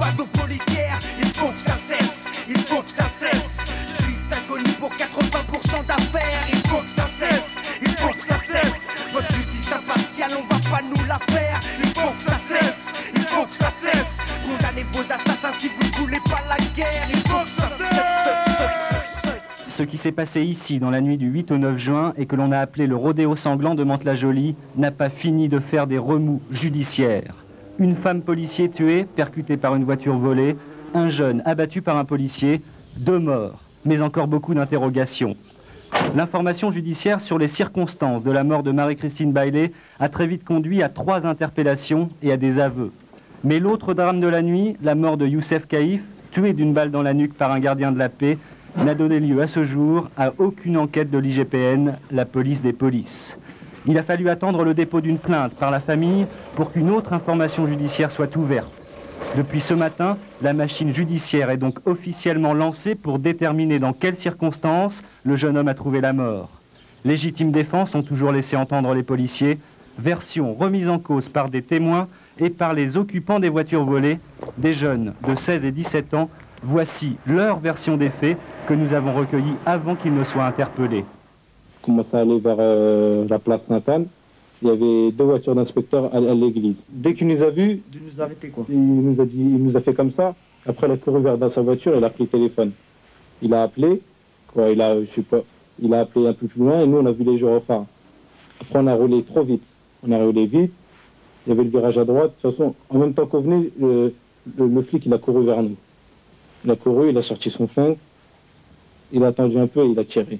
vagues policières. Il faut que ça cesse, il faut que ça cesse. Suite d'agonie pour 80% d'affaires. Il faut que ça cesse, il faut que ça cesse. Votre justice impartiale, on va pas nous la faire. Il faut que ça cesse, il faut que ça cesse. Condamnez vos assassins si vous ne voulez pas la guerre. Il faut que ça cesse. Ce qui s'est passé ici dans la nuit du 8 au 9 juin et que l'on a appelé le rodéo sanglant de Mantes-la-Jolie n'a pas fini de faire des remous judiciaires. Une femme policier tuée, percutée par une voiture volée, un jeune abattu par un policier, 2 morts, mais encore beaucoup d'interrogations. L'information judiciaire sur les circonstances de la mort de Marie-Christine Baillet a très vite conduit à 3 interpellations et à des aveux. Mais l'autre drame de la nuit, la mort de Youssef Caïf, tué d'une balle dans la nuque par un gardien de la paix, n'a donné lieu à ce jour à aucune enquête de l'IGPN, la police des polices. Il a fallu attendre le dépôt d'une plainte par la famille pour qu'une autre information judiciaire soit ouverte. Depuis ce matin, la machine judiciaire est donc officiellement lancée pour déterminer dans quelles circonstances le jeune homme a trouvé la mort. Légitime défense ont toujours laissé entendre les policiers, version remise en cause par des témoins et par les occupants des voitures volées, des jeunes de 16 et 17 ans. Voici leur version des faits que nous avons recueillis avant qu'ils ne soient interpellés. On commençait à aller vers la place Sainte-Anne. Il y avait 2 voitures d'inspecteurs à l'église. Dès qu'il nous a vus, De nous arrêter quoi. il nous a fait comme ça. Après, il a couru vers dans sa voiture, il a pris le téléphone. Il a appelé, quoi, il a appelé un peu plus loin et nous, on a vu les gyrophares. Après, on a roulé trop vite. On a roulé vite. Il y avait le virage à droite. De toute façon, en même temps qu'on venait, le flic, il a couru vers nous. Il a couru, il a sorti son flingue. Il a attendu un peu et il a tiré.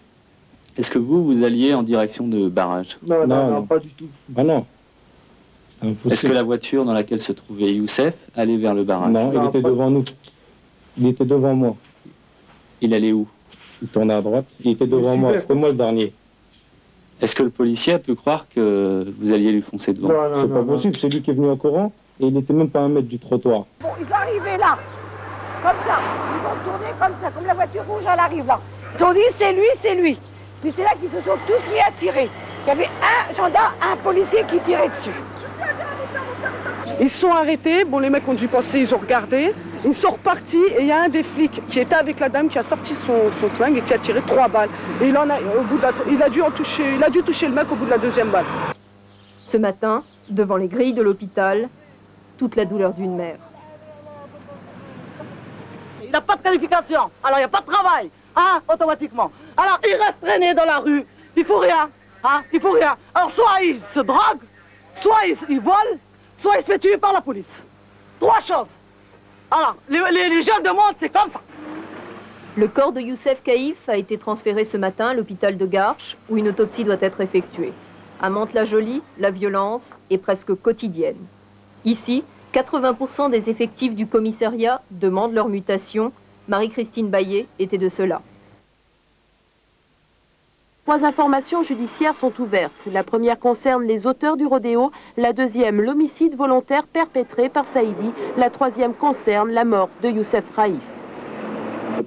Est-ce que vous alliez en direction de barrage? Non, pas du tout. Ah non. C'était impossible. Est-ce que la voiture dans laquelle se trouvait Youssef allait vers le barrage? Non, il était devant nous. Il était devant moi. Il allait où? Il tournait à droite. Il était devant moi. C'était moi le dernier. Est-ce que le policier a pu croire que vous alliez lui foncer devant? C'est pas possible. C'est lui qui est venu en courant et il n'était même pas à 1 mètre du trottoir. Bon, ils sont arrivés là, comme ça. Ils ont tourné comme ça, comme la voiture rouge, elle arrive là. Ils se sont dit, c'est lui, c'est lui. Puis c'est là qu'ils se sont tous mis à tirer. Il y avait un gendarme, un policier qui tirait dessus. Ils se sont arrêtés, bon les mecs ont dû passer, ils ont regardé, ils sont repartis et il y a un des flics qui était avec la dame qui a sorti son flingue et qui a tiré 3 balles. Et il a dû toucher le mec au bout de la 2e balle. Ce matin, devant les grilles de l'hôpital, toute la douleur d'une mère. Il n'a pas de qualification, alors il n'y a pas de travail, hein, automatiquement. Alors il reste traîné dans la rue, il faut rien, hein, il faut rien. Alors soit il se drogue, soit il vole, soit il se fait tuer par la police. 3 choses. Alors, les jeunes de monde, c'est comme ça. Le corps de Youssef Caïf a été transféré ce matin à l'hôpital de Garches, où une autopsie doit être effectuée. À Mantes-la-Jolie, la violence est presque quotidienne. Ici, 80% des effectifs du commissariat demandent leur mutation. Marie-Christine Baillet était de ceux-là. 3 informations judiciaires sont ouvertes. La première concerne les auteurs du rodéo, la deuxième l'homicide volontaire perpétré par Saïdi, la troisième concerne la mort de Youssef Raïf.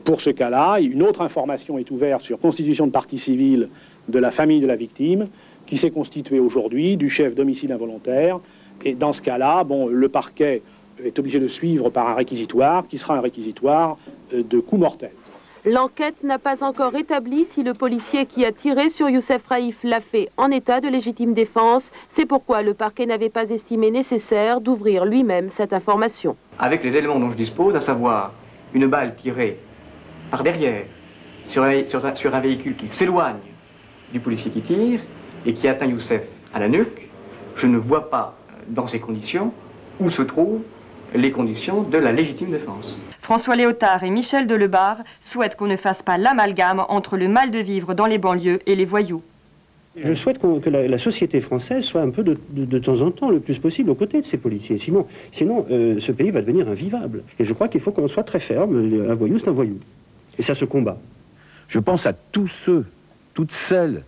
Pour ce cas-là, une autre information est ouverte sur constitution de partie civile de la famille de la victime, qui s'est constituée aujourd'hui du chef d'homicide involontaire. Et dans ce cas-là, bon, le parquet est obligé de suivre par un réquisitoire, qui sera un réquisitoire de coup mortel. L'enquête n'a pas encore établi si le policier qui a tiré sur Youssef Raïf l'a fait en état de légitime défense. C'est pourquoi le parquet n'avait pas estimé nécessaire d'ouvrir lui-même cette information. Avec les éléments dont je dispose, à savoir une balle tirée par derrière sur un véhicule qui s'éloigne du policier qui tire et qui atteint Youssef à la nuque, je ne vois pas dans ces conditions où se trouvent les conditions de la légitime défense. François Léotard et Michel Delebarre souhaitent qu'on ne fasse pas l'amalgame entre le mal de vivre dans les banlieues et les voyous. Je souhaite que la société française soit un peu de temps en temps, le plus possible, aux côtés de ces policiers. Sinon ce pays va devenir invivable. Et je crois qu'il faut qu'on soit très ferme. Un voyou, c'est un voyou. Et ça se combat. Je pense à tous ceux, toutes celles,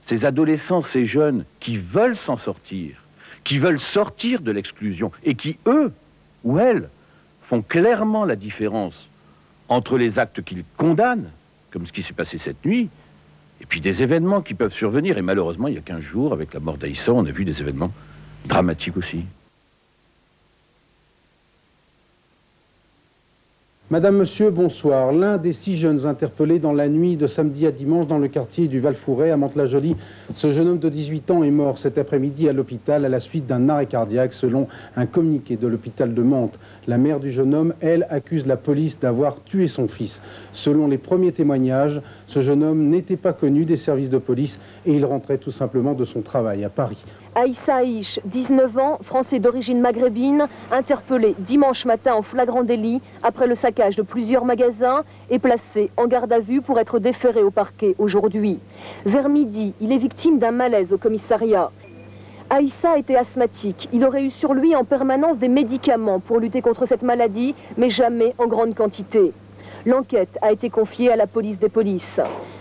ces adolescents, ces jeunes qui veulent s'en sortir, qui veulent sortir de l'exclusion et qui, eux ou elles, font clairement la différence entre les actes qu'ils condamnent, comme ce qui s'est passé cette nuit, et puis des événements qui peuvent survenir. Et malheureusement, il y a 15 jours, avec la mort d'Aïssa, on a vu des événements dramatiques aussi. Madame, Monsieur, bonsoir. L'un des 6 jeunes interpellés dans la nuit de samedi à dimanche dans le quartier du Val-Fouret à Mantes-la-Jolie. Ce jeune homme de 18 ans est mort cet après-midi à l'hôpital à la suite d'un arrêt cardiaque selon un communiqué de l'hôpital de Mantes. La mère du jeune homme, elle, accuse la police d'avoir tué son fils. Selon les premiers témoignages, ce jeune homme n'était pas connu des services de police et il rentrait tout simplement de son travail à Paris. Aïssa Aïch, 19 ans, français d'origine maghrébine, interpellé dimanche matin en flagrant délit après le saccage de plusieurs magasins et placé en garde à vue pour être déféré au parquet aujourd'hui. Vers midi, il est victime d'un malaise au commissariat. Aïssa était asthmatique. Il aurait eu sur lui en permanence des médicaments pour lutter contre cette maladie, mais jamais en grande quantité. L'enquête a été confiée à la police des polices.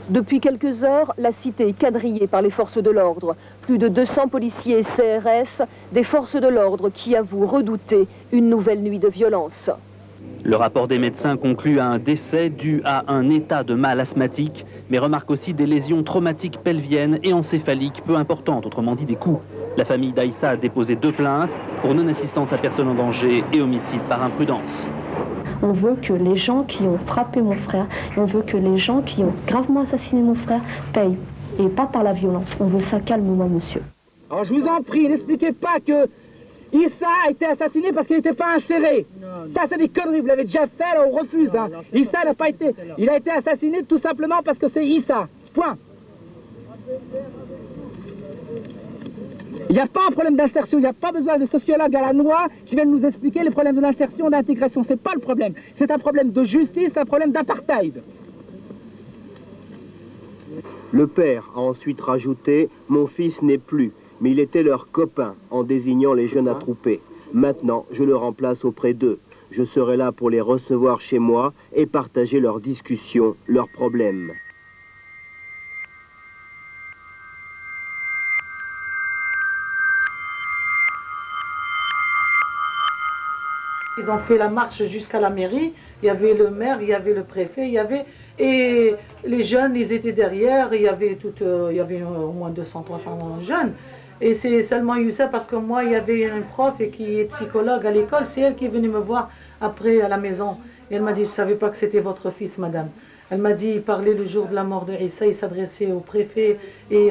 Depuis quelques heures, la cité est quadrillée par les forces de l'ordre. Plus de 200 policiers et CRS, des forces de l'ordre qui avouent redouter une nouvelle nuit de violence. Le rapport des médecins conclut à un décès dû à un état de mal asthmatique, mais remarque aussi des lésions traumatiques pelviennes et encéphaliques peu importantes, autrement dit des coups. La famille d'Aïssa a déposé 2 plaintes pour non-assistance à personne en danger et homicide par imprudence. On veut que les gens qui ont frappé mon frère, on veut que les gens qui ont gravement assassiné mon frère payent, et pas par la violence. On veut ça calmement, monsieur. Alors je vous en prie, n'expliquez pas que Issa a été assassiné parce qu'il n'était pas inséré. Ça c'est des conneries, vous l'avez déjà fait, alors on refuse. Hein. Issa n'a pas été... Il a été assassiné tout simplement parce que c'est Issa. Point. Il n'y a pas un problème d'insertion, il n'y a pas besoin de sociologues à la noix qui viennent nous expliquer les problèmes d'insertion, d'intégration. C'est pas le problème. C'est un problème de justice, un problème d'apartheid. Le père a ensuite rajouté « Mon fils n'est plus, mais il était leur copain » en désignant les jeunes attroupés. Maintenant, je le remplace auprès d'eux. Je serai là pour les recevoir chez moi et partager leurs discussions, leurs problèmes. Ils ont fait la marche jusqu'à la mairie, il y avait le maire, il y avait le préfet, il y avait... Et les jeunes, ils étaient derrière, il y avait au moins 200-300 jeunes. Et c'est seulement Youssef, parce que moi, il y avait une prof qui est psychologue à l'école, c'est elle qui est venue me voir après à la maison. Et elle m'a dit, je ne savais pas que c'était votre fils, madame. Elle m'a dit, il parlait le jour de la mort de Issa, il s'adressait au préfet et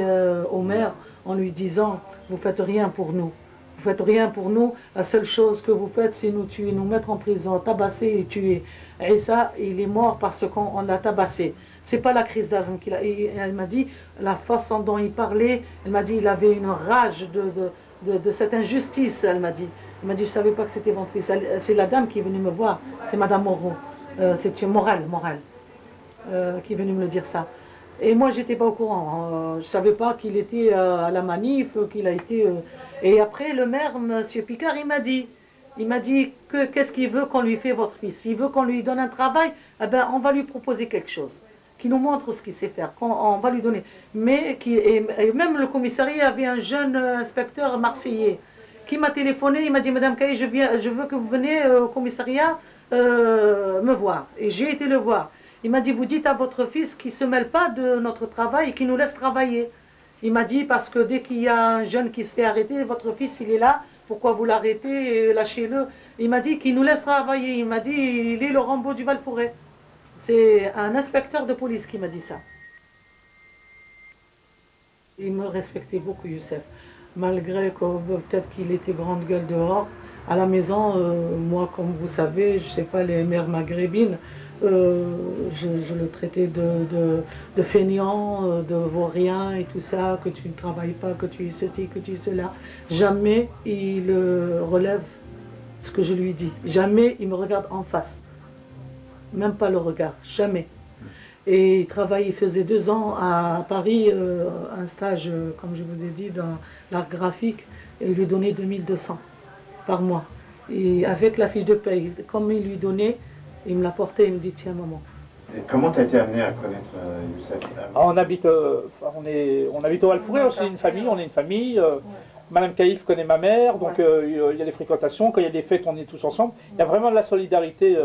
au maire en lui disant, vous ne faites rien pour nous. Vous faites rien pour nous, la seule chose que vous faites, c'est nous tuer, nous mettre en prison, tabasser et tuer. Et ça, il est mort parce qu'on l'a tabassé. C'est pas la crise d'asthme qu'il a. Et elle m'a dit, la façon dont il parlait, elle m'a dit, il avait une rage de cette injustice, elle m'a dit. Elle m'a dit, je savais pas que c'était votre fils. C'est la dame qui est venue me voir, c'est Madame Moreau. C'est Morel, qui est venue me le dire ça. Et moi, j'étais pas au courant. Je savais pas qu'il était à la manif, qu'il a été... Et après, le maire, M. Picard, il m'a dit qu'est-ce qu'il veut qu'on lui fait votre fils. Il veut qu'on lui donne un travail, eh ben, on va lui proposer quelque chose, qui nous montre ce qu'il sait faire, on va lui donner. Mais et même le commissariat avait un jeune inspecteur marseillais qui m'a téléphoné, il m'a dit, Madame Caillé, je veux que vous venez au commissariat me voir. Et j'ai été le voir. Il m'a dit, vous dites à votre fils qu'il ne se mêle pas de notre travail et qu'il nous laisse travailler. Il m'a dit, parce que dès qu'il y a un jeune qui se fait arrêter, votre fils il est là, pourquoi vous l'arrêtez, lâchez-le. Il m'a dit qu'il nous laisse travailler, il m'a dit, il est le Rambo du Val-Fouret. C'est un inspecteur de police qui m'a dit ça. Il me respectait beaucoup, Youssef. Malgré que peut-être qu'il était grande gueule dehors, à la maison, moi, comme vous savez, je ne sais pas, les mères maghrébines, je le traitais de feignant, de vaurien et tout ça, que tu ne travailles pas, que tu es ceci, que tu es cela. Jamais il relève ce que je lui dis. Jamais il me regarde en face. Même pas le regard, jamais. Et il faisait 2 ans à Paris, un stage, comme je vous ai dit, dans l'art graphique, et il lui donnait 2200 par mois. Et avec la fiche de paye, comme il lui donnait, il me l'a porté, il me dit, tiens maman. Et comment tu as été amené à connaître Youssef? On habite au Val-Fouret, on est une famille. Madame Caïf connaît ma mère, donc il y a des fréquentations, quand il y a des fêtes, on est tous ensemble. Il y a vraiment de la solidarité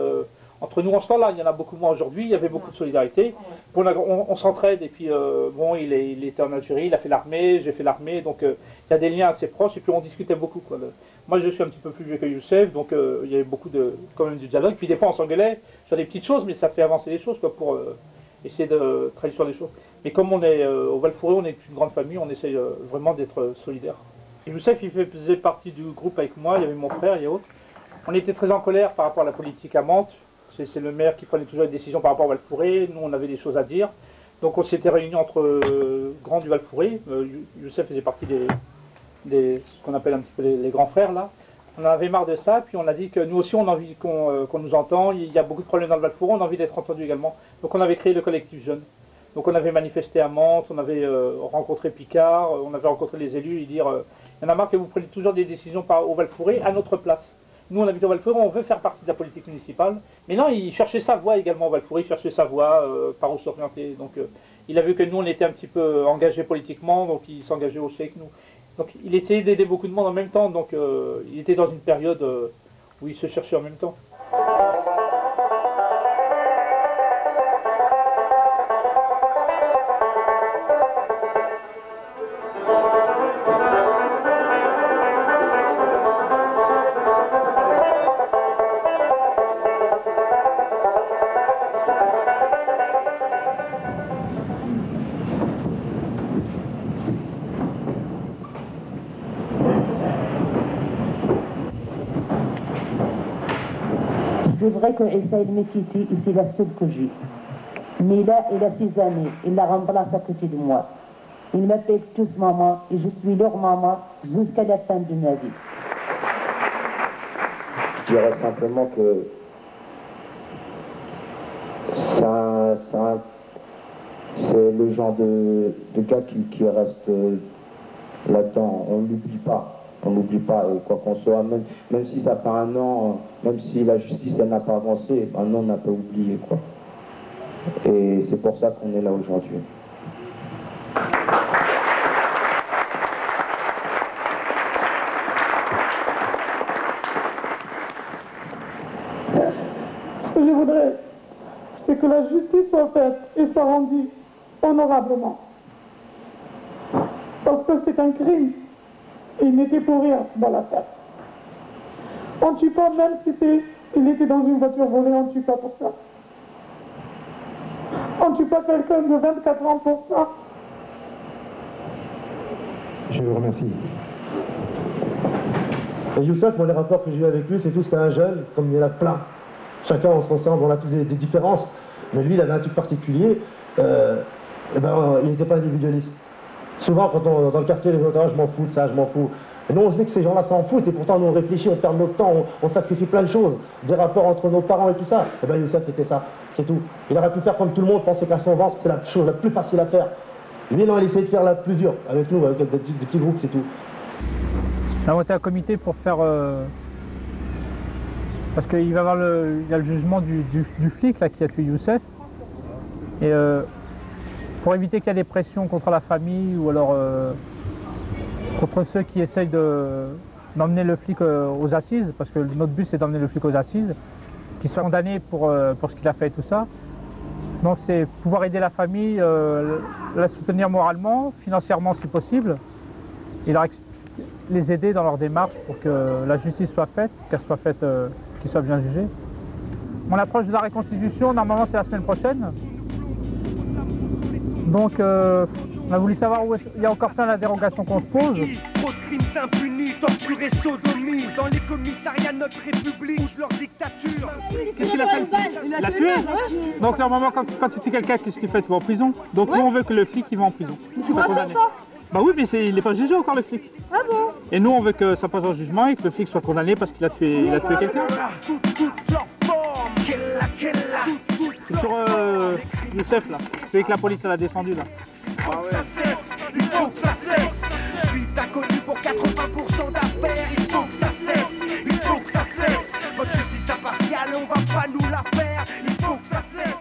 entre nous en ce temps-là. Il y en a beaucoup moins aujourd'hui, il y avait beaucoup de solidarité. On s'entraide, et puis bon, il était en Algérie, il a fait l'armée, j'ai fait l'armée, donc il y a des liens assez proches, et puis on discutait beaucoup, quoi. Moi, je suis un petit peu plus vieux que Youssef, donc il y avait beaucoup quand même du dialogue. Puis des fois, on s'engueulait sur des petites choses, mais ça fait avancer les choses, quoi, pour essayer de travailler sur les choses. Mais comme on est au Val-Fouré, on est une grande famille, on essaye vraiment d'être solidaires. Et Youssef, il faisait partie du groupe avec moi, il y avait mon frère, il y a autres. On était très en colère par rapport à la politique à Mantes. C'est le maire qui prenait toujours les décisions par rapport au Val-Fouré. Nous, on avait des choses à dire. Donc on s'était réunis entre grands du Val-Fouré. Youssef faisait partie ce qu'on appelle un petit peu les grands frères, là. On en avait marre de ça, puis on a dit que nous aussi, on a envie qu'on nous entende. Il y a beaucoup de problèmes dans le Val-Fouré, on a envie d'être entendu également. Donc on avait créé le collectif Jeunes. Donc on avait manifesté à Mantes, on avait rencontré Picard, on avait rencontré les élus et dire il y en a marre que vous preniez toujours des décisions au Val-Fouré à notre place. Nous, on habite au Val-Fouré, on veut faire partie de la politique municipale. Mais non, il cherchait sa voie également au Val-Fouré, il cherchait sa voie, par où s'orienter. Donc il a vu que nous, on était un petit peu engagés politiquement, donc il s'engageait aussi avec nous. Donc il essayait d'aider beaucoup de monde en même temps, donc il était dans une période où il se cherchait en même temps. C'est vrai que Saïd Mekiti, c'est la seule que j'ai. Mais là, il a 6 années, il la remplace à côté de moi. Ils m'appellent tous maman et je suis leur maman jusqu'à la fin de ma vie. Je dirais simplement que c'est le genre de gars qui reste là-dedans. On ne l'oublie pas. On n'oublie pas, et quoi qu'on soit, même si ça fait un an, même si la justice elle n'a pas avancé, un an on n'a pas oublié, quoi. Et c'est pour ça qu'on est là aujourd'hui. Ce que je voudrais, c'est que la justice soit faite et soit rendue honorablement. Parce que c'est un crime. Il n'était pour rien dans l'affaire. On ne tue pas, même si il était dans une voiture volée, on ne tue pas pour ça. On ne tue pas quelqu'un de 24 ans pour ça. Je vous remercie. Et Youssef, moi, les rapports que j'ai eu avec lui, c'est tout ce qu'un jeune, comme il y en a plein. Chacun, on se ressemble, on a tous des différences. Mais lui, il avait un truc particulier. Il n'était pas individualiste. Souvent, quand dans le quartier, les autres, je m'en fous de ça, je m'en fous. Et nous, on sait que ces gens-là s'en foutent, et pourtant, nous, on réfléchit, on perd notre temps, on sacrifie plein de choses, des rapports entre nos parents et tout ça. Et bien, Youssef, c'était ça, c'est tout. Il aurait pu faire comme tout le monde, penser qu'à son ventre, c'est la chose la plus facile à faire. Lui, non, il essaie de faire la plus dure, avec nous, avec des petits groupes, c'est tout. On a monté un comité pour faire... Parce qu'il va y avoir il y a le jugement du flic là, qui a tué Youssef. Et pour éviter qu'il y ait des pressions contre la famille ou alors contre ceux qui essayent d'emmener le flic aux assises, parce que notre but c'est d'emmener le flic aux assises, qu'il soit condamné pour ce qu'il a fait et tout ça. Donc c'est pouvoir aider la famille, la soutenir moralement, financièrement si possible, et les aider dans leur démarche pour que la justice soit faite, qu'elle soit faite, qu'ils soient bien jugés. On approche de la reconstitution, normalement c'est la semaine prochaine. Donc on a voulu savoir où il y a encore plein de dérogations qu'on se pose. Trop de crimes impunis, torture et sodomie. Dans les commissariats de notre république, leur dictature. Qu'est-ce qu'il a fait? Il l'a tué. Donc normalement quand tu tues quelqu'un, qu'est-ce qu'il fait? Tu vas en prison. Donc nous on veut que le flic il va en prison. Mais c'est pas ça. Bah oui, mais il n'est pas jugé encore, le flic. Ah bon? Et nous, on veut que ça passe en jugement et que le flic soit condamné parce qu'il a tué quelqu'un. C'est sur Youssef, là. Celui que la police a descendu, là. Ça cesse, il faut que ça cesse. Je suis inconnu pour 80% d'affaires. Il faut que ça cesse, il faut que ça cesse. Votre justice impartiale, on va pas nous la faire. Il faut que ça cesse.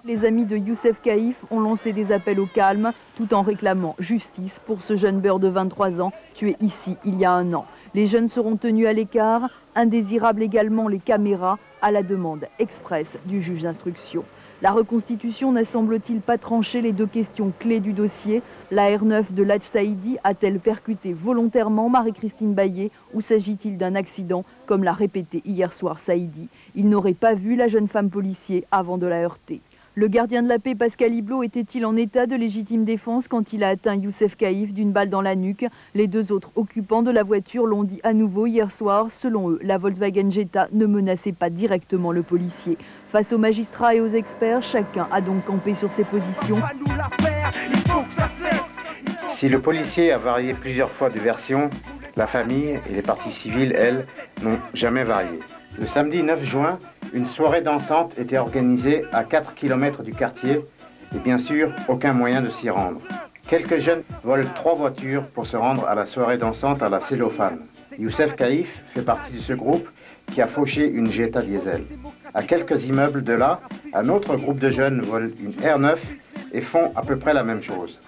Les amis de Youssef Caïf ont lancé des appels au calme tout en réclamant justice pour ce jeune beurre de 23 ans tué ici il y a un an. Les jeunes seront tenus à l'écart, indésirables également les caméras à la demande expresse du juge d'instruction. La reconstitution n'a semble-t-il pas tranché les deux questions clés du dossier. La R9 de Ladj Saïdi a-t-elle percuté volontairement Marie-Christine Baillet ou s'agit-il d'un accident, comme l'a répété hier soir Saïdi? Il n'aurait pas vu la jeune femme policier avant de la heurter. Le gardien de la paix Pascal Iblot était-il en état de légitime défense quand il a atteint Youssef Caïf d'une balle dans la nuque? Les deux autres occupants de la voiture l'ont dit à nouveau hier soir. Selon eux, la Volkswagen Jetta ne menaçait pas directement le policier. Face aux magistrats et aux experts, chacun a donc campé sur ses positions. Si le policier a varié plusieurs fois de version, la famille et les parties civiles, elles, n'ont jamais varié. Le samedi 9 juin, une soirée dansante était organisée à 4 km du quartier et bien sûr, aucun moyen de s'y rendre. Quelques jeunes volent 3 voitures pour se rendre à la soirée dansante à la Cellophane. Youssef Caïf fait partie de ce groupe qui a fauché une Jetta diesel. À quelques immeubles de là, un autre groupe de jeunes vole une R9 et font à peu près la même chose.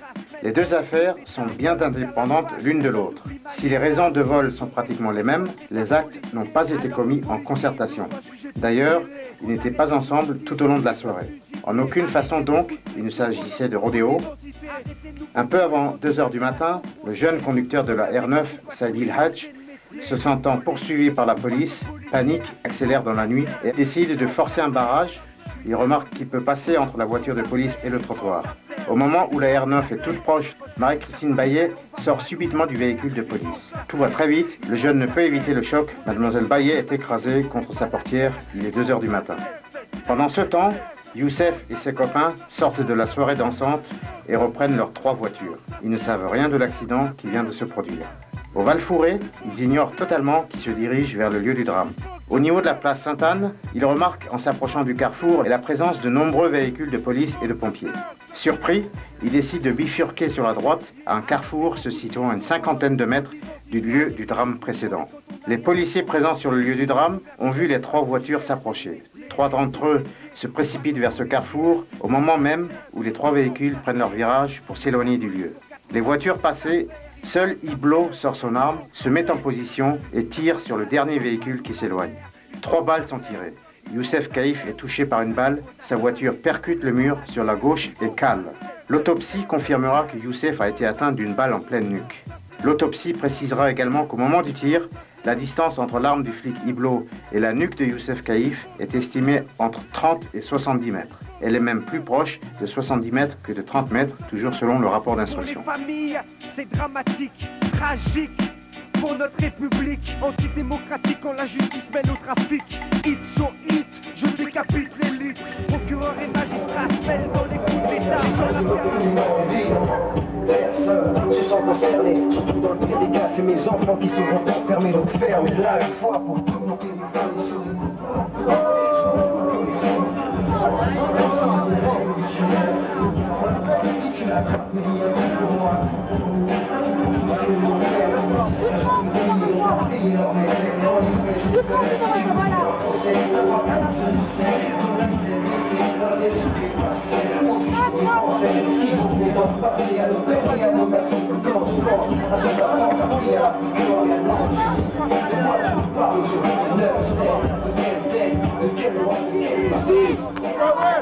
Les deux affaires sont bien indépendantes l'une de l'autre. Si les raisons de vol sont pratiquement les mêmes, les actes n'ont pas été commis en concertation. D'ailleurs, ils n'étaient pas ensemble tout au long de la soirée. En aucune façon donc, il ne s'agissait de rodéo. Un peu avant 2 h du matin, le jeune conducteur de la R9, Saïd El Hadj, se sentant poursuivi par la police, panique, accélère dans la nuit et décide de forcer un barrage. Il remarque qu'il peut passer entre la voiture de police et le trottoir. Au moment où la R9 est toute proche, Marie-Christine Baillet sort subitement du véhicule de police. Tout va très vite, le jeune ne peut éviter le choc. Mademoiselle Baillet est écrasée contre sa portière, il est 2 h du matin. Pendant ce temps, Youssef et ses copains sortent de la soirée dansante et reprennent leurs 3 voitures. Ils ne savent rien de l'accident qui vient de se produire. Au Val-Fouré, ils ignorent totalement qu'ils se dirigent vers le lieu du drame. Au niveau de la place Sainte-Anne, ils remarquent en s'approchant du carrefour la présence de nombreux véhicules de police et de pompiers. Surpris, ils décident de bifurquer sur la droite à un carrefour se situant à une 50aine de mètres du lieu du drame précédent. Les policiers présents sur le lieu du drame ont vu les 3 voitures s'approcher. 3 d'entre eux se précipitent vers ce carrefour au moment même où les 3 véhicules prennent leur virage pour s'éloigner du lieu. Les voitures passées, seul Iblot sort son arme, se met en position et tire sur le dernier véhicule qui s'éloigne. 3 balles sont tirées. Youssef Caïf est touché par une balle, sa voiture percute le mur sur la gauche et cale. L'autopsie confirmera que Youssef a été atteint d'une balle en pleine nuque. L'autopsie précisera également qu'au moment du tir, la distance entre l'arme du flic Iblot et la nuque de Youssef Caïf est estimée entre 30 et 70 mètres. Elle est même plus proche de 70 mètres que de 30 mètres, toujours selon le rapport d'instruction. Pour les familles, c'est dramatique, tragique. Pour notre république antidémocratique, quand la justice mène au trafic. Hit so hit, je décapite l'élite. Procureur et magistrat se mêlent dans les coups d'État. Personne se sent concerné, surtout dans le pire des cas, c'est mes enfants qui seront enfermés, donc fermez là une fois pour tout mon territoire des si tu l'attrapes, mais il y a tout pour moi.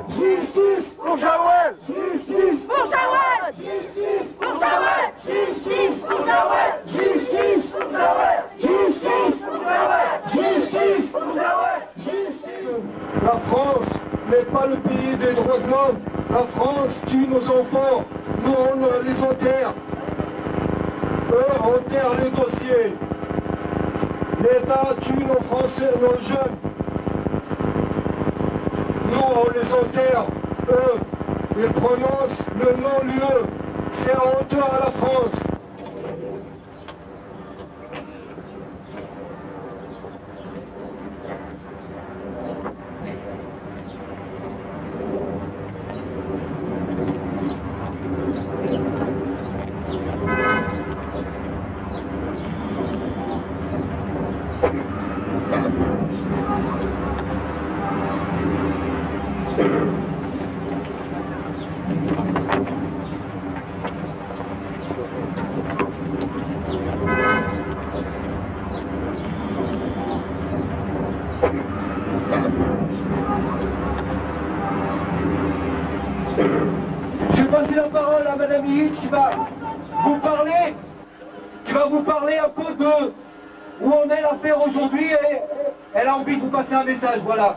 Justice pour Jawel! Justice pour Jawel! Justice pour Jawel! Justice pour Jawel! Justice pour Jawel! Justice pour Jawel! Justice pour Jawel! La France n'est pas le pays des droits de l'homme. La France tue nos enfants. Nous, on les enterre. Eux enterrent les dossiers. L'État tue nos Français, nos jeunes. Nous, on les enterre. Eux, ils prononcent le non-lieu. C'est honteux à la France. Je vais passer la parole à Madame Illich qui va vous parler, un peu de où en est l'affaire aujourd'hui et elle a envie de vous passer un message, voilà.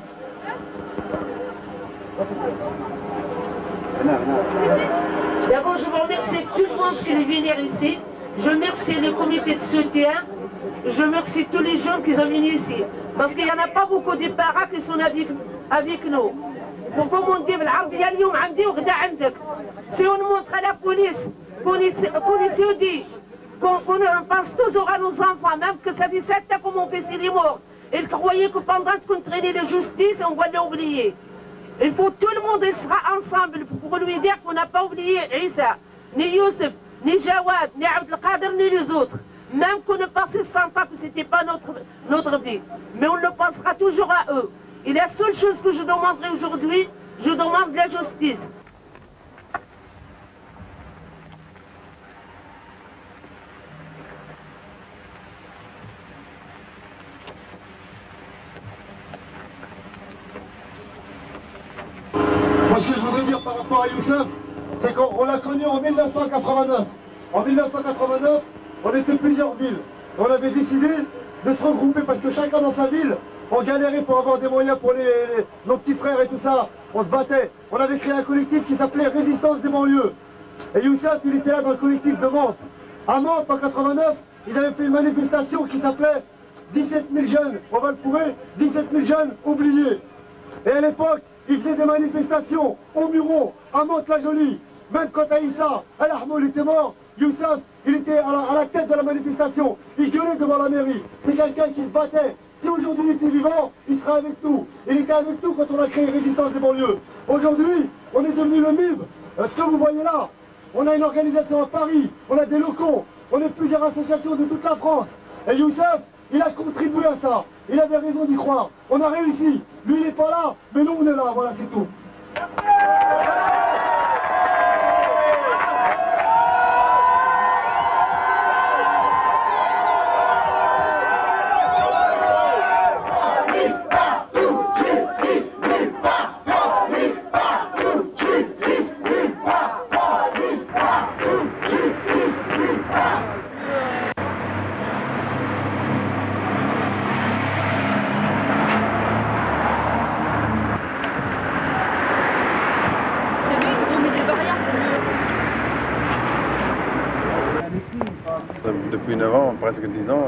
D'abord, je vous remercie tout le monde qui est venu ici. Je remercie les comités de soutien. Je remercie tous les gens qui sont venus ici. Parce qu'il n'y en a pas beaucoup de parents qui sont avec nous. Donc, comme on dit, si on montre à la police, policiers disent qu'on pense toujours à nos enfants, même que ça dit 7 ans que mon fils est mort. Ils croyaient que pendant qu'on traînait la justice, on va l'oublier. Il faut tout le monde sera ensemble pour lui dire qu'on n'a pas oublié Issa, ni Youssef, ni Jawad, ni Abdelkader, ni les autres. Même qu'on a passé 100 ans que ce n'était pas notre vie. Mais on le pensera toujours à eux. Et la seule chose que je demanderai aujourd'hui, je demande la justice. Moi, ce que je voudrais dire par rapport à Youssef, c'est qu'on l'a connu en 1989. En 1989, on était plusieurs villes. Et on avait décidé de se regrouper parce que chacun dans sa ville, on galérait pour avoir des moyens pour nos petits frères et tout ça. On se battait. On avait créé un collectif qui s'appelait Résistance des banlieues. Et Youssef, il était là dans le collectif de Mantes. À Mantes, en 89, il avait fait une manifestation qui s'appelait 17 000 jeunes au Val-Fouré, 17 000 jeunes oubliés. Et à l'époque, il faisait des manifestations au Muro, à Mantes-la-Jolie. Même quand Aïssa, Al-Ahmoul était mort, Youssef, il était à la tête de la manifestation. Il gueulait devant la mairie. C'est quelqu'un qui se battait. Si aujourd'hui il était vivant, il sera avec nous. Il était avec nous quand on a créé Résistance des banlieues. Aujourd'hui, on est devenu le MIB. Ce que vous voyez là, on a une organisation à Paris, on a des locaux, on est plusieurs associations de toute la France. Et Youssef, il a contribué à ça. Il avait raison d'y croire. On a réussi. Lui, il n'est pas là, mais nous, on est là. Voilà, c'est tout. Depuis 9 ans, presque 10 ans,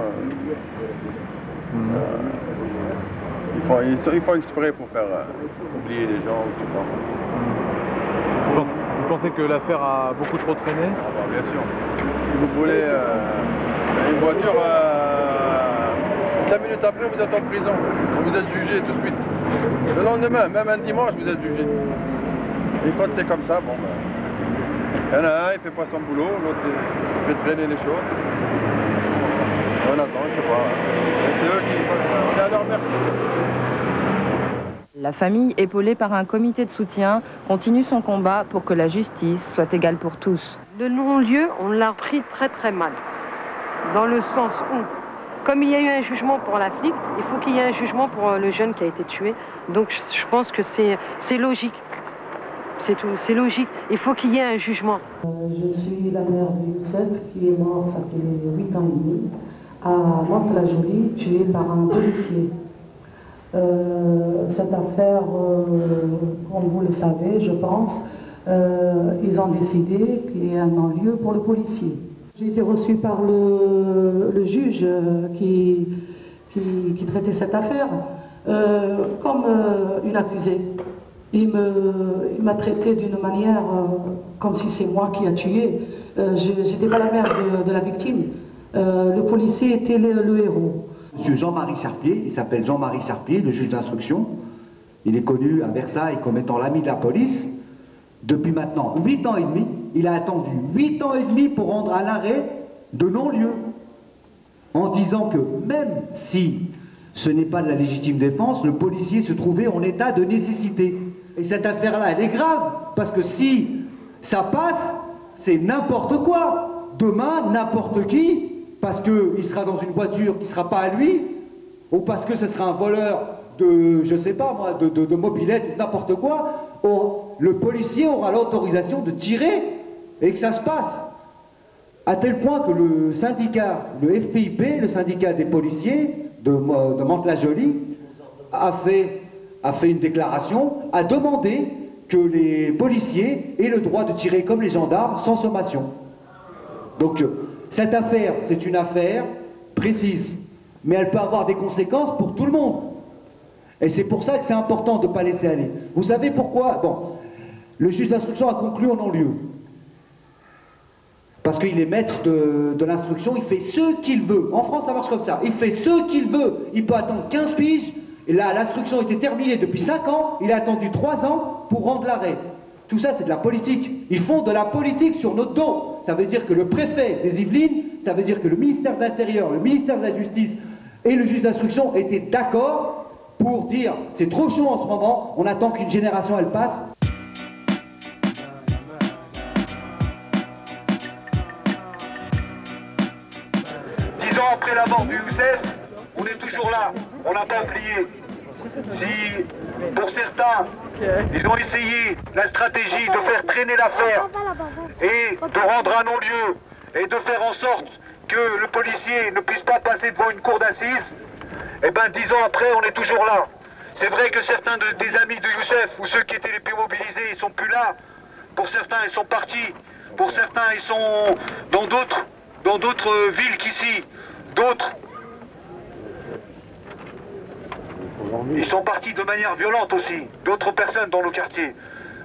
ils font exprès pour faire oublier les gens, je sais pas. Vous pensez que l'affaire a beaucoup trop traîné? Ah bah, bien sûr. Si vous voulez une voiture, 5 minutes après vous êtes en prison, vous êtes jugé tout de suite. Le lendemain, même un dimanche, vous êtes jugé. Et quand c'est comme ça, bon ben, il y en a un, il fait pas son boulot, l'autre fait traîner les choses. On attend, je sais pas. C'est eux qui... On est à leur merci. La famille, épaulée par un comité de soutien, continue son combat pour que la justice soit égale pour tous. Le non-lieu, on l'a pris très très mal. Dans le sens où, comme il y a eu un jugement pour la flic, il faut qu'il y ait un jugement pour le jeune qui a été tué. Donc je pense que c'est logique. C'est tout, c'est logique. Il faut qu'il y ait un jugement. Je suis la mère de Youssef qui est mort, ça fait 8 ans et demi, à Mantes-la-Jolie, tué par un policier. Cette affaire, comme vous le savez, je pense, ils ont décidé qu'il y ait un non-lieu pour le policier. J'ai été reçue par le juge qui traitait cette affaire comme une accusée. Il m'a traité d'une manière comme si c'est moi qui a tué. Je n'étais pas la mère de la victime. Le policier était le héros. Monsieur Jean-Marie Charpier, il s'appelle Jean-Marie Charpier, le juge d'instruction. Il est connu à Versailles comme étant l'ami de la police. Depuis maintenant 8 ans et demi, il a attendu 8 ans et demi pour rendre un arrêt de non-lieu. En disant que même si ce n'est pas de la légitime défense, le policier se trouvait en état de nécessité. Et cette affaire-là, elle est grave, parce que si ça passe, c'est n'importe quoi. Demain, n'importe qui, parce qu'il sera dans une voiture qui ne sera pas à lui, ou parce que ce sera un voleur de, je sais pas moi, de mobilette, n'importe quoi, le policier aura l'autorisation de tirer et que ça se passe. À tel point que le syndicat, le FPIP, le syndicat des policiers de Mantes-la-Jolie, a fait une déclaration, a demandé que les policiers aient le droit de tirer comme les gendarmes sans sommation. Donc cette affaire, c'est une affaire précise, mais elle peut avoir des conséquences pour tout le monde. Et c'est pour ça que c'est important de ne pas laisser aller. Vous savez pourquoi? Bon, le juge d'instruction a conclu en non-lieu. Parce qu'il est maître de l'instruction, il fait ce qu'il veut. En France, ça marche comme ça. Il fait ce qu'il veut. Il peut attendre 15 piges. Et là, l'instruction était terminée depuis 5 ans. Il a attendu 3 ans pour rendre l'arrêt. Tout ça, c'est de la politique. Ils font de la politique sur notre dos. Ça veut dire que le préfet des Yvelines, ça veut dire que le ministère de l'Intérieur, le ministère de la Justice et le juge d'instruction étaient d'accord pour dire c'est trop chaud en ce moment, on attend qu'une génération elle passe. 10 ans après la mort du Youssef, on est toujours là, on n'a pas oublié. Si, pour certains, ils ont essayé la stratégie de faire traîner l'affaire et de rendre un non-lieu et de faire en sorte que le policier ne puisse pas passer devant une cour d'assises, eh bien 10 ans après, on est toujours là. C'est vrai que certains des amis de Youssef, ou ceux qui étaient les plus mobilisés, ils sont plus là. Pour certains, ils sont partis. Pour certains, ils sont dans d'autres villes qu'ici. D'autres, ils sont partis de manière violente aussi. D'autres personnes dans nos quartiers.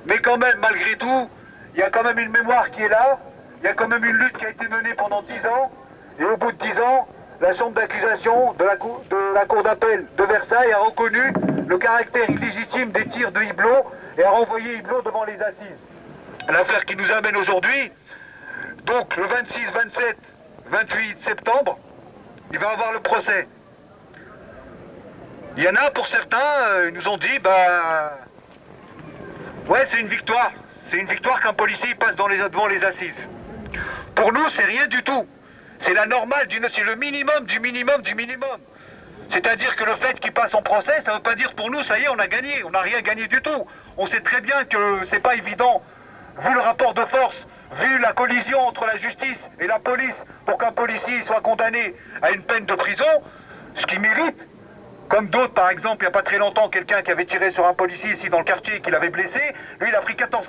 Mais quand même, malgré tout, il y a quand même une mémoire qui est là. Il y a quand même une lutte qui a été menée pendant 10 ans. Et au bout de 10 ans, la chambre d'accusation de la cour d'appel de Versailles a reconnu le caractère illégitime des tirs de Hublot et a renvoyé Hublot devant les assises. L'affaire qui nous amène aujourd'hui, donc le 26, 27, 28 septembre, il va y avoir le procès. Il y en a pour certains, ils nous ont dit, bah, ouais, c'est une victoire. C'est une victoire qu'un policier passe devant les assises. Pour nous, c'est rien du tout. C'est la normale, c'est le minimum du minimum du minimum. C'est-à-dire que le fait qu'il passe en procès, ça ne veut pas dire pour nous, ça y est, on a gagné. On n'a rien gagné du tout. On sait très bien que c'est pas évident, vu le rapport de force, vu la collision entre la justice et la police, pour qu'un policier soit condamné à une peine de prison, ce qu'il mérite, comme d'autres, par exemple, il n'y a pas très longtemps, quelqu'un qui avait tiré sur un policier ici dans le quartier, qui l'avait blessé, lui, il a pris 14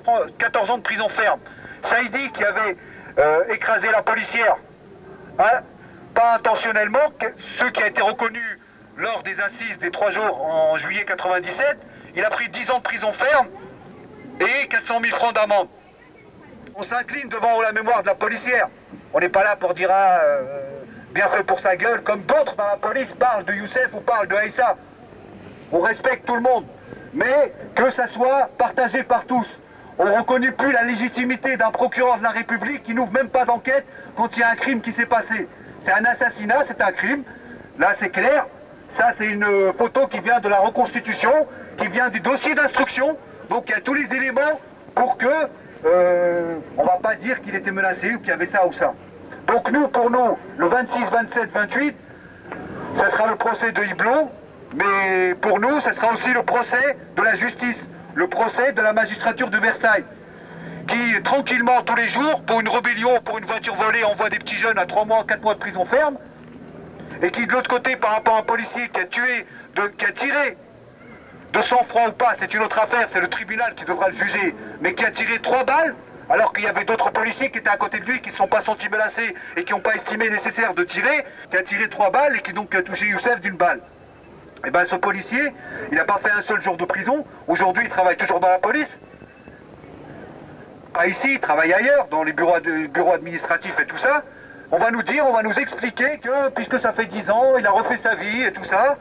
ans de prison ferme. Saïdi, qui avait écrasé la policière, hein, pas intentionnellement, ce qui a été reconnu lors des assises des 3 jours en juillet 97, il a pris 10 ans de prison ferme et 400 000 francs d'amende. On s'incline devant la mémoire de la policière. On n'est pas là pour dire bien fait pour sa gueule, comme d'autres dans la police parlent de Youssef ou parlent de Aïssa. On respecte tout le monde, mais que ça soit partagé par tous. On ne reconnaît plus la légitimité d'un procureur de la République qui n'ouvre même pas d'enquête quand il y a un crime qui s'est passé. C'est un assassinat, c'est un crime. Là, c'est clair. Ça, c'est une photo qui vient de la reconstitution, qui vient du dossier d'instruction. Donc, il y a tous les éléments pour que on ne va pas dire qu'il était menacé ou qu'il y avait ça ou ça. Donc, nous, pour nous, le 26, 27, 28, ça sera le procès de Hublot, mais pour nous, ça sera aussi le procès de la justice, le procès de la magistrature de Versailles, qui, tranquillement, tous les jours, pour une rébellion, pour une voiture volée, envoie des petits jeunes à 3 mois, 4 mois de prison ferme, et qui, de l'autre côté, par rapport à un policier qui a tué, qui a tiré de sang-froid ou pas, c'est une autre affaire, c'est le tribunal qui devra le juger, mais qui a tiré 3 balles, alors qu'il y avait d'autres policiers qui étaient à côté de lui, qui ne se sont pas sentis menacés et qui n'ont pas estimé nécessaire de tirer, qui a tiré 3 balles et qui donc a touché Youssef d'une balle. Et bien ce policier, il n'a pas fait un seul jour de prison, aujourd'hui il travaille toujours dans la police. Pas ici, il travaille ailleurs, dans les bureaux administratifs et tout ça. On va nous dire, on va nous expliquer que, puisque ça fait 10 ans, il a refait sa vie et tout ça,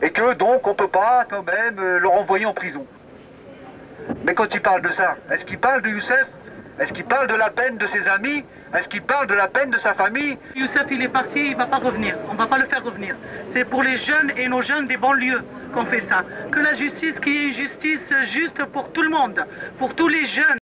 et que donc on ne peut pas quand même le renvoyer en prison. Mais quand il parle de ça, est-ce qu'il parle de Youssef? Est-ce qu'il parle de la peine de ses amis? Est-ce qu'il parle de la peine de sa famille? Youssef, il est parti, il ne va pas revenir. On ne va pas le faire revenir. C'est pour les jeunes et nos jeunes des banlieues qu'on fait ça. Que la justice, qu'il y ait une justice juste pour tout le monde, pour tous les jeunes.